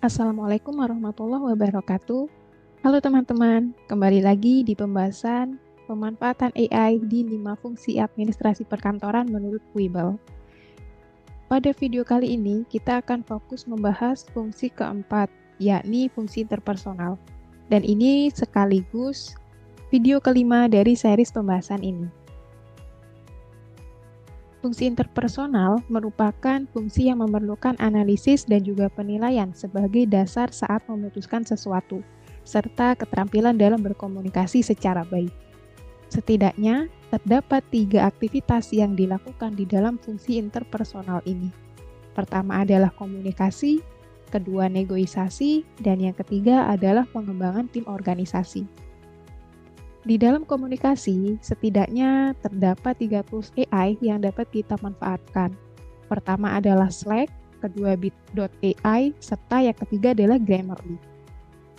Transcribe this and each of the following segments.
Assalamualaikum warahmatullahi wabarakatuh. Halo teman-teman, kembali lagi di pembahasan pemanfaatan AI di 5 fungsi administrasi perkantoran menurut Wibel. Pada video kali ini, kita akan fokus membahas fungsi keempat, yakni fungsi interpersonal. Dan ini sekaligus video kelima dari series pembahasan ini. Fungsi interpersonal merupakan fungsi yang memerlukan analisis dan juga penilaian sebagai dasar saat memutuskan sesuatu, serta keterampilan dalam berkomunikasi secara baik. Setidaknya, terdapat 3 aktivitas yang dilakukan di dalam fungsi interpersonal ini. Pertama adalah komunikasi, kedua negosiasi, dan yang ketiga adalah pengembangan tim organisasi. Di dalam komunikasi, setidaknya terdapat 3 tools AI yang dapat kita manfaatkan. Pertama adalah Slack, kedua Bit.ai, serta yang ketiga adalah Grammarly.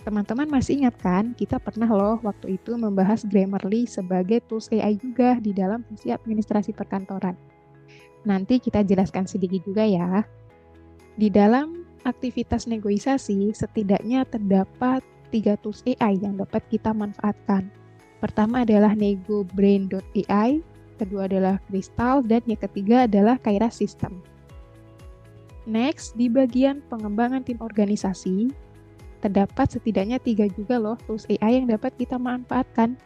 Teman-teman masih ingat kan, kita pernah loh waktu itu membahas Grammarly sebagai tools AI juga di dalam fungsi administrasi perkantoran. Nanti kita jelaskan sedikit juga ya. Di dalam aktivitas negosiasi, setidaknya terdapat 3 tools AI yang dapat kita manfaatkan. Pertama adalah NegoBrain.ai, kedua adalah Crystal, dan yang ketiga adalah Kairos System. Next, di bagian pengembangan tim organisasi, terdapat setidaknya 3 juga loh tools AI yang dapat kita manfaatkan.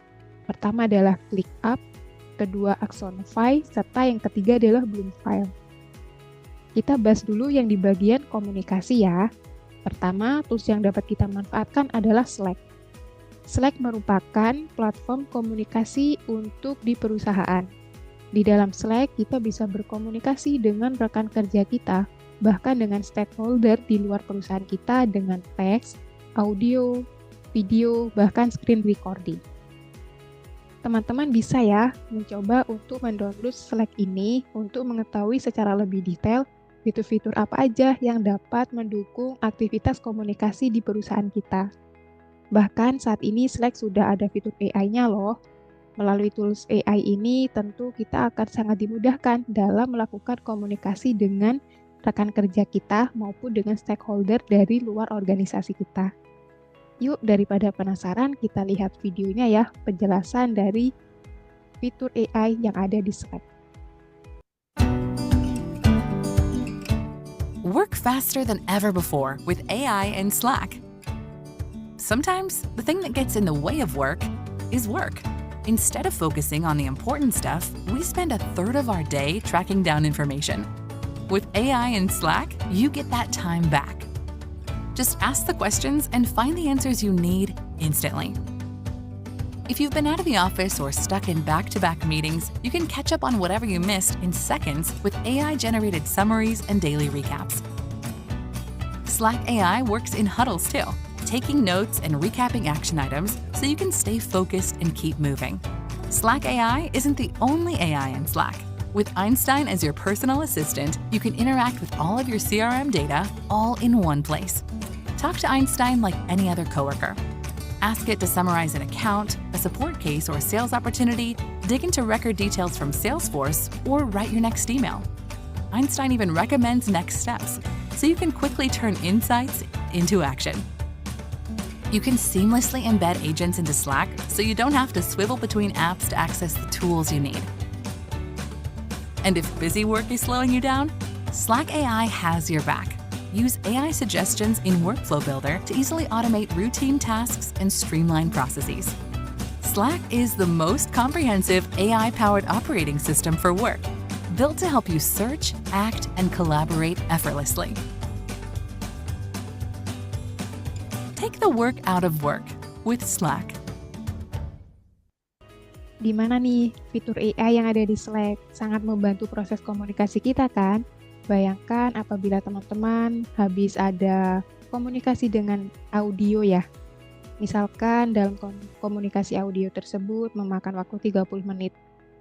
Pertama adalah ClickUp, kedua Axonify, serta yang ketiga adalah Bloomfile. Kita bahas dulu yang di bagian komunikasi ya. Pertama, tools yang dapat kita manfaatkan adalah Slack. Slack merupakan platform komunikasi untuk di perusahaan. Di dalam Slack, kita bisa berkomunikasi dengan rekan kerja kita, bahkan dengan stakeholder di luar perusahaan kita dengan teks, audio, video, bahkan screen recording. Teman-teman bisa ya mencoba untuk mendownload Slack ini untuk mengetahui secara lebih detail fitur-fitur apa aja yang dapat mendukung aktivitas komunikasi di perusahaan kita. Bahkan saat ini Slack sudah ada fitur AI-nya loh. Melalui tools AI ini tentu kita akan sangat dimudahkan dalam melakukan komunikasi dengan rekan kerja kita maupun dengan stakeholder dari luar organisasi kita. Yuk, daripada penasaran, kita lihat videonya ya, penjelasan dari fitur AI yang ada di Slack. Work faster than ever before with AI and Slack. Sometimes the thing that gets in the way of work is work. Instead of focusing on the important stuff, we spend a third of our day tracking down information. With AI and Slack, you get that time back. Just ask the questions and find the answers you need instantly. If you've been out of the office or stuck in back-to-back meetings, you can catch up on whatever you missed in seconds with AI-generated summaries and daily recaps. Slack AI works in huddles too, taking notes and recapping action items so you can stay focused and keep moving. Slack AI isn't the only AI in Slack. With Einstein as your personal assistant, you can interact with all of your CRM data all in one place. Talk to Einstein like any other coworker. Ask it to summarize an account, a support case, or sales opportunity, dig into record details from Salesforce, or write your next email. Einstein even recommends next steps, so you can quickly turn insights into action. You can seamlessly embed agents into Slack so you don't have to swivel between apps to access the tools you need. And if busy work is slowing you down, Slack AI has your back. Use AI suggestions in Workflow Builder to easily automate routine tasks and streamline processes. Slack is the most comprehensive AI-powered operating system for work, built to help you search, act, and collaborate effortlessly. Take the work out of work with Slack. Di mana nih fitur AI yang ada di Slack sangat membantu proses komunikasi kita kan? Bayangkan apabila teman-teman habis ada komunikasi dengan audio ya. Misalkan dalam komunikasi audio tersebut memakan waktu 30 menit.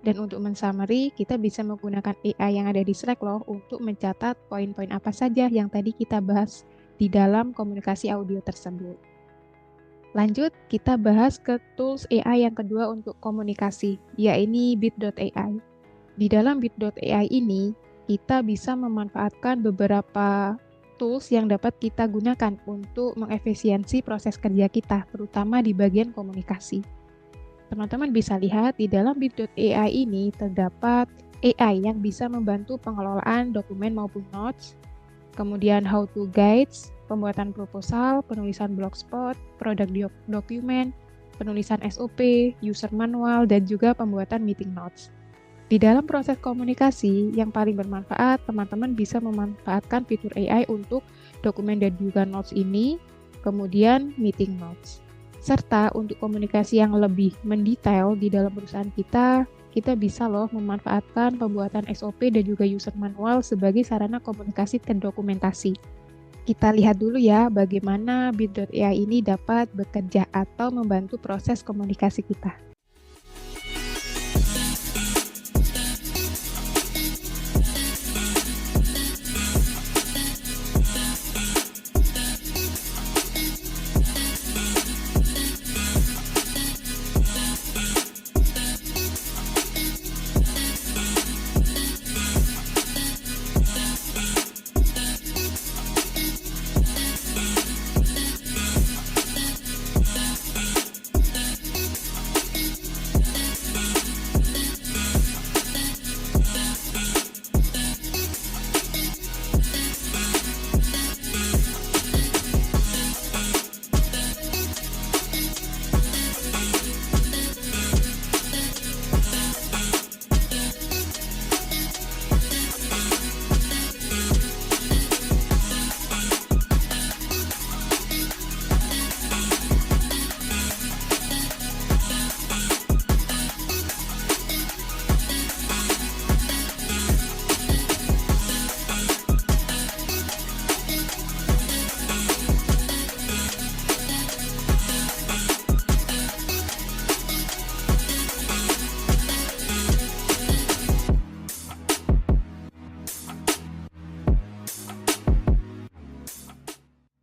Dan untuk mensummary, kita bisa menggunakan AI yang ada di Slack loh untuk mencatat poin-poin apa saja yang tadi kita bahas di dalam komunikasi audio tersebut. Lanjut, kita bahas ke tools AI yang kedua untuk komunikasi, yaitu Bit.ai. Di dalam Bit.ai ini, kita bisa memanfaatkan beberapa tools yang dapat kita gunakan untuk mengefisiensi proses kerja kita, terutama di bagian komunikasi. Teman-teman bisa lihat di dalam bit.ai ini terdapat AI yang bisa membantu pengelolaan dokumen maupun notes, kemudian how to guides, pembuatan proposal, penulisan blogspot, produk dokumen, penulisan SOP, user manual, dan juga pembuatan meeting notes. Di dalam proses komunikasi yang paling bermanfaat, teman-teman bisa memanfaatkan fitur AI untuk dokumen dan juga notes ini, kemudian meeting notes. Serta untuk komunikasi yang lebih mendetail di dalam perusahaan kita bisa loh memanfaatkan pembuatan SOP dan juga user manual sebagai sarana komunikasi dan dokumentasi. Kita lihat dulu ya bagaimana bit.ai ini dapat bekerja atau membantu proses komunikasi kita.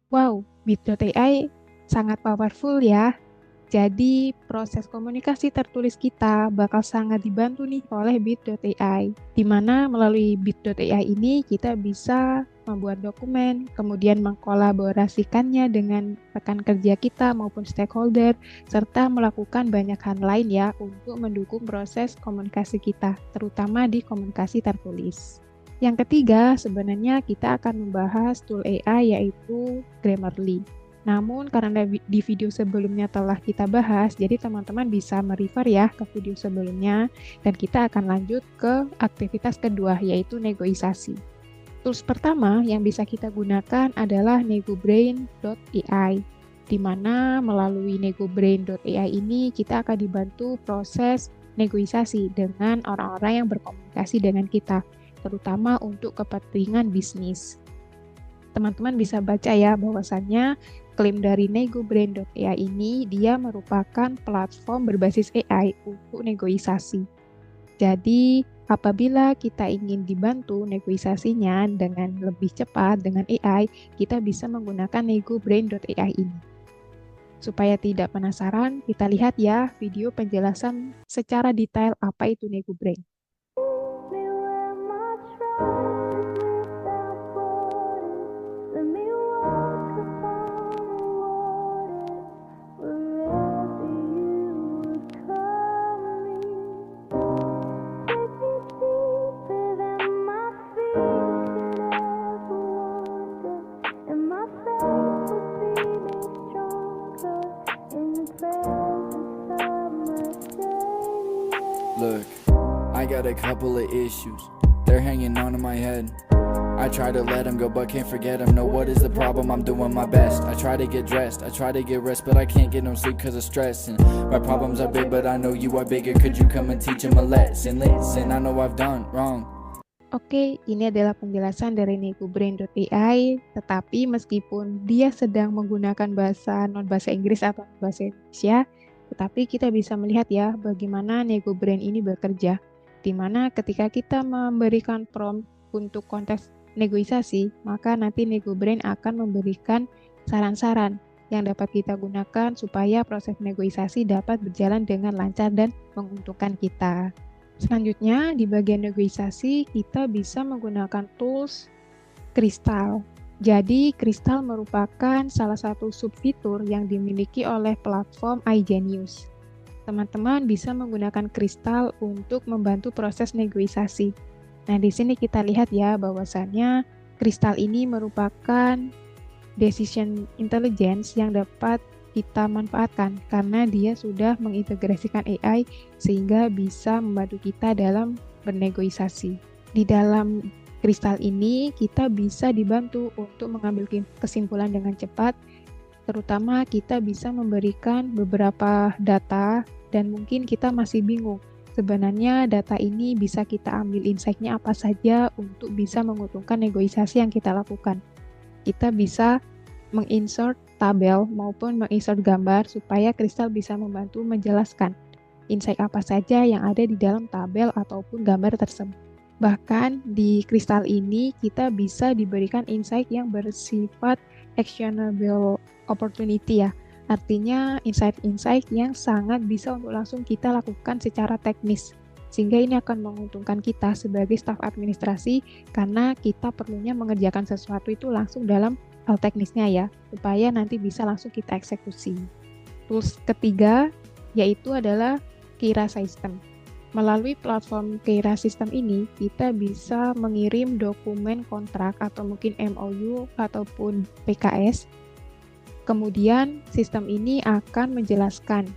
Wow, bit.ai sangat powerful ya. Jadi proses komunikasi tertulis kita bakal sangat dibantu nih oleh bit.ai. Di mana melalui bit.ai ini kita bisa membuat dokumen, kemudian mengkolaborasikannya dengan rekan kerja kita maupun stakeholder, serta melakukan banyak hal lain ya untuk mendukung proses komunikasi kita, terutama di komunikasi tertulis. Yang ketiga, sebenarnya kita akan membahas tool AI yaitu Grammarly. Namun karena di video sebelumnya telah kita bahas, jadi teman-teman bisa merefer ya ke video sebelumnya, dan kita akan lanjut ke aktivitas kedua yaitu negosiasi. Tools pertama yang bisa kita gunakan adalah negobrain.ai, di mana melalui negobrain.ai ini kita akan dibantu proses negosiasi dengan orang-orang yang berkomunikasi dengan kita, terutama untuk kepentingan bisnis. Teman-teman bisa baca ya bahwasannya klaim dari negobrain.ai ini dia merupakan platform berbasis AI untuk negosiasi. Jadi, apabila kita ingin dibantu negosiasinya dengan lebih cepat dengan AI, kita bisa menggunakan negobrain.ai ini. Supaya tidak penasaran, kita lihat ya video penjelasan secara detail apa itu negobrain. Look, I got a couple of issues. They're hanging on to my head. I try to let them go, but can't forget them. No, what is the problem? I'm doing my best. I try to get dressed, I try to get rest, but I can't get no sleep cause of stress. And my problems are big, but I know you are bigger. Could you come and teach them a lesson? Listen, I know I've done wrong. Oke, ini adalah penjelasan dari negobrain.ai, tetapi meskipun dia sedang menggunakan non-bahasa Inggris atau bahasa Indonesia, tetapi kita bisa melihat ya bagaimana negobrain ini bekerja, di mana ketika kita memberikan prompt untuk konteks negosiasi, maka nanti negobrain akan memberikan saran-saran yang dapat kita gunakan supaya proses negosiasi dapat berjalan dengan lancar dan menguntungkan kita. Selanjutnya, di bagian negosiasi, kita bisa menggunakan tools Crystal. Jadi, Kristal merupakan salah satu subfitur yang dimiliki oleh platform iGenius. Teman-teman bisa menggunakan Kristal untuk membantu proses negosiasi. Nah, di sini kita lihat ya bahwasannya Kristal ini merupakan decision intelligence yang dapat kita manfaatkan karena dia sudah mengintegrasikan AI sehingga bisa membantu kita dalam bernegosiasi. Di dalam Kristal ini kita bisa dibantu untuk mengambil kesimpulan dengan cepat, terutama kita bisa memberikan beberapa data dan mungkin kita masih bingung. Sebenarnya data ini bisa kita ambil insight-nya apa saja untuk bisa menguntungkan negosiasi yang kita lakukan. Kita bisa menginsert tabel maupun menginsert gambar supaya Kristal bisa membantu menjelaskan insight apa saja yang ada di dalam tabel ataupun gambar tersebut. Bahkan di Kristal ini kita bisa diberikan insight yang bersifat actionable opportunity ya. Artinya insight-insight yang sangat bisa untuk langsung kita lakukan secara teknis. Sehingga ini akan menguntungkan kita sebagai staf administrasi karena kita perlunya mengerjakan sesuatu itu langsung dalam hal teknisnya ya, supaya nanti bisa langsung kita eksekusi. Tools ketiga yaitu adalah Kira System. Melalui platform Kira System ini, kita bisa mengirim dokumen kontrak atau mungkin MOU ataupun PKS. Kemudian sistem ini akan menjelaskan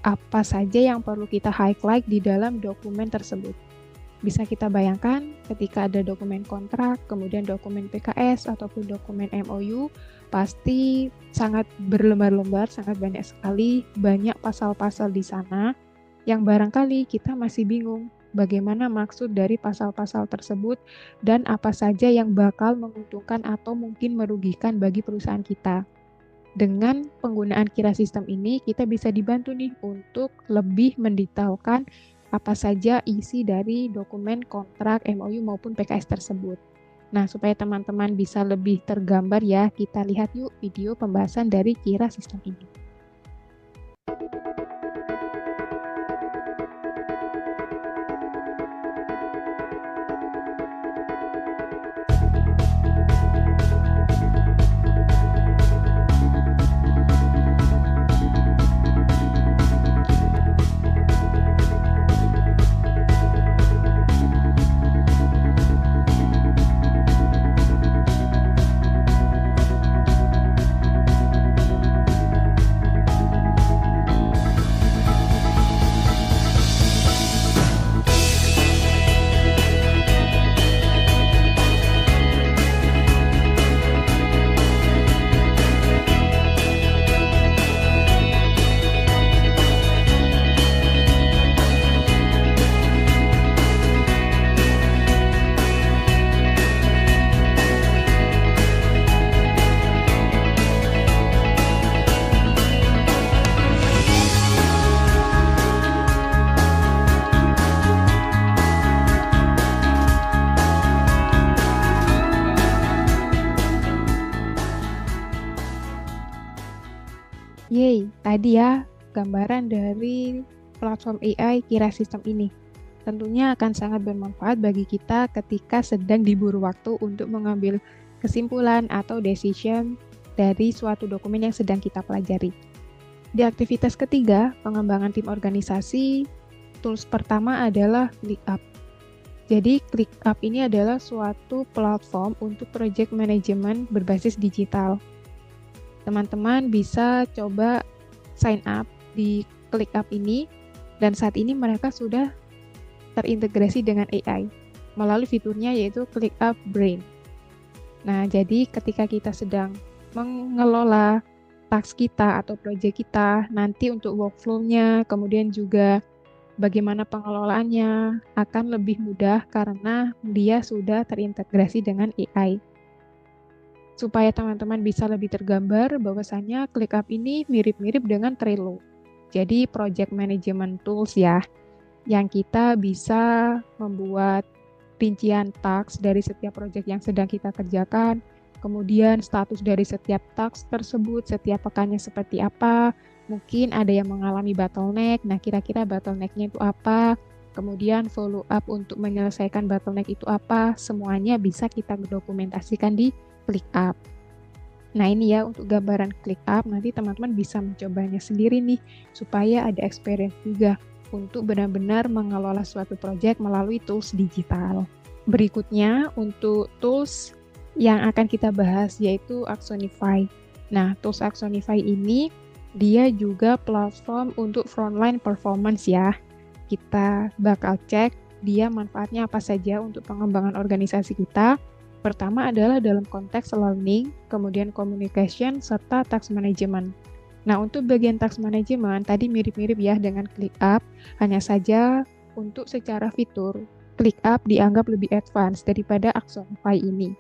apa saja yang perlu kita highlight di dalam dokumen tersebut. Bisa kita bayangkan ketika ada dokumen kontrak, kemudian dokumen PKS ataupun dokumen MOU, pasti sangat berlembar-lembar, sangat banyak sekali, banyak pasal-pasal di sana yang barangkali kita masih bingung bagaimana maksud dari pasal-pasal tersebut dan apa saja yang bakal menguntungkan atau mungkin merugikan bagi perusahaan kita. Dengan penggunaan Kira System ini, kita bisa dibantu nih untuk lebih mendetailkan apa saja isi dari dokumen kontrak, MOU maupun PKS tersebut. Nah, supaya teman-teman bisa lebih tergambar ya, kita lihat yuk video pembahasan dari Kira System ini. Yeay, tadi ya gambaran dari platform AI Kira System ini. Tentunya akan sangat bermanfaat bagi kita ketika sedang diburu waktu untuk mengambil kesimpulan atau decision dari suatu dokumen yang sedang kita pelajari. Di aktivitas ketiga, pengembangan tim organisasi, tools pertama adalah ClickUp. Jadi ClickUp ini adalah suatu platform untuk project management berbasis digital. Teman-teman bisa coba sign up di ClickUp ini dan saat ini mereka sudah terintegrasi dengan AI melalui fiturnya yaitu ClickUp Brain. Nah, jadi ketika kita sedang mengelola task kita atau project kita, nanti untuk workflow-nya, kemudian juga bagaimana pengelolaannya akan lebih mudah karena dia sudah terintegrasi dengan AI. Supaya teman-teman bisa lebih tergambar bahwasannya ClickUp ini mirip-mirip dengan Trello. Jadi project management tools ya, yang kita bisa membuat rincian task dari setiap project yang sedang kita kerjakan, kemudian status dari setiap task tersebut, setiap pekannya seperti apa, mungkin ada yang mengalami bottleneck, nah kira-kira bottleneck-nya itu apa, kemudian follow up untuk menyelesaikan bottleneck itu apa, semuanya bisa kita dokumentasikan di ClickUp. Nah ini ya untuk gambaran ClickUp, nanti teman-teman bisa mencobanya sendiri nih, supaya ada experience juga untuk benar-benar mengelola suatu project melalui tools digital. Berikutnya untuk tools yang akan kita bahas yaitu Axonify. Nah, tools Axonify ini dia juga platform untuk frontline performance ya. Kita bakal cek dia manfaatnya apa saja untuk pengembangan organisasi kita. Pertama adalah dalam konteks learning, kemudian communication, serta task management. Nah, untuk bagian task management tadi mirip-mirip ya dengan ClickUp, hanya saja untuk secara fitur, ClickUp dianggap lebih advance daripada Axonify ini.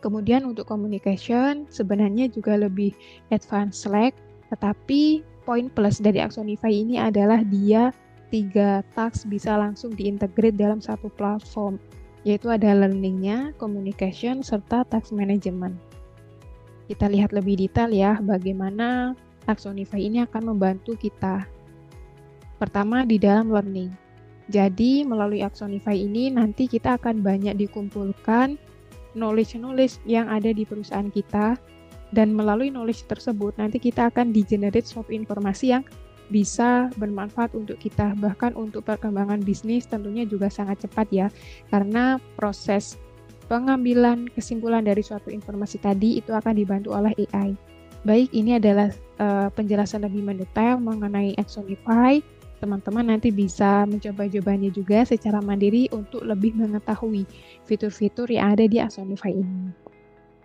Kemudian untuk communication sebenarnya juga lebih advance Slack, tetapi poin plus dari Axonify ini adalah dia 3 task bisa langsung diintegrate dalam satu platform, yaitu ada learning-nya, communication, serta task management. Kita lihat lebih detail ya bagaimana Axonify ini akan membantu kita. Pertama di dalam learning. Jadi melalui Axonify ini nanti kita akan banyak dikumpulkan knowledge yang ada di perusahaan kita, dan melalui knowledge tersebut nanti kita akan di-generate suatu informasi yang bisa bermanfaat untuk kita, bahkan untuk perkembangan bisnis tentunya juga sangat cepat ya, karena proses pengambilan kesimpulan dari suatu informasi tadi itu akan dibantu oleh AI. Baik, ini adalah penjelasan lebih mendetail mengenai Axonify. Teman-teman nanti bisa mencoba-cobanya juga secara mandiri untuk lebih mengetahui fitur-fitur yang ada di Axonify ini.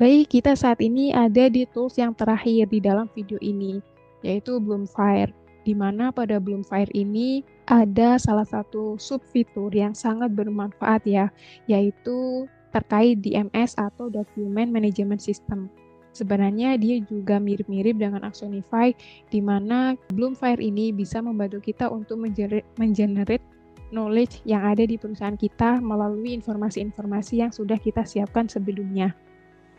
Baik, kita saat ini ada di tools yang terakhir di dalam video ini, yaitu Bloomfire, di mana pada Bloomfire ini ada salah satu subfitur yang sangat bermanfaat ya, yaitu terkait DMS atau Document Management System. Sebenarnya dia juga mirip-mirip dengan Axonify, di mana Bloomfire ini bisa membantu kita untuk mengenerate knowledge yang ada di perusahaan kita melalui informasi-informasi yang sudah kita siapkan sebelumnya.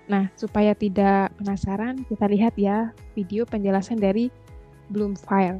Nah, supaya tidak penasaran, kita lihat ya video penjelasan dari Bloomfire.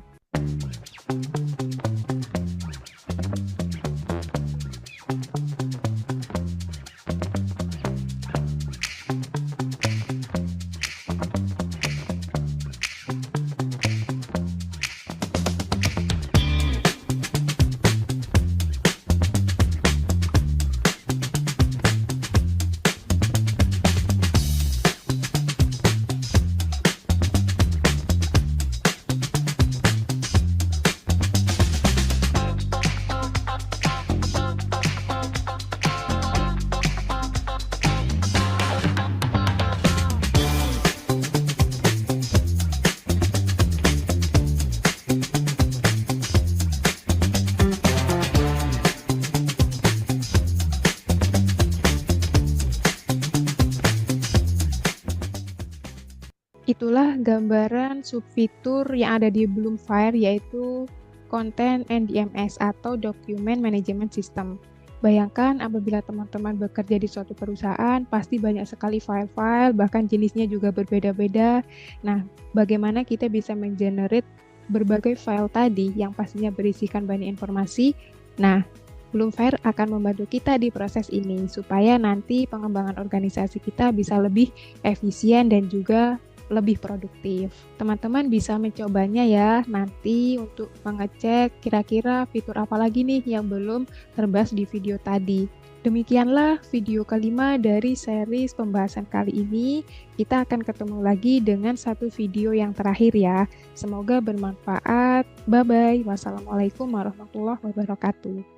Itulah gambaran subfitur yang ada di Bloomfire, yaitu Content and DMS atau Document Management System. Bayangkan apabila teman-teman bekerja di suatu perusahaan, pasti banyak sekali file-file, bahkan jenisnya juga berbeda-beda. Nah, bagaimana kita bisa mengenerate berbagai file tadi yang pastinya berisikan banyak informasi? Nah, Bloomfire akan membantu kita di proses ini, supaya nanti pengembangan organisasi kita bisa lebih efisien dan juga lebih produktif. Teman-teman bisa mencobanya ya nanti untuk mengecek kira-kira fitur apa lagi nih yang belum terbahas di video tadi. Demikianlah video kelima dari series pembahasan kali ini. Kita akan ketemu lagi dengan satu video yang terakhir ya. Semoga bermanfaat. Bye-bye. Wassalamualaikum warahmatullahi wabarakatuh.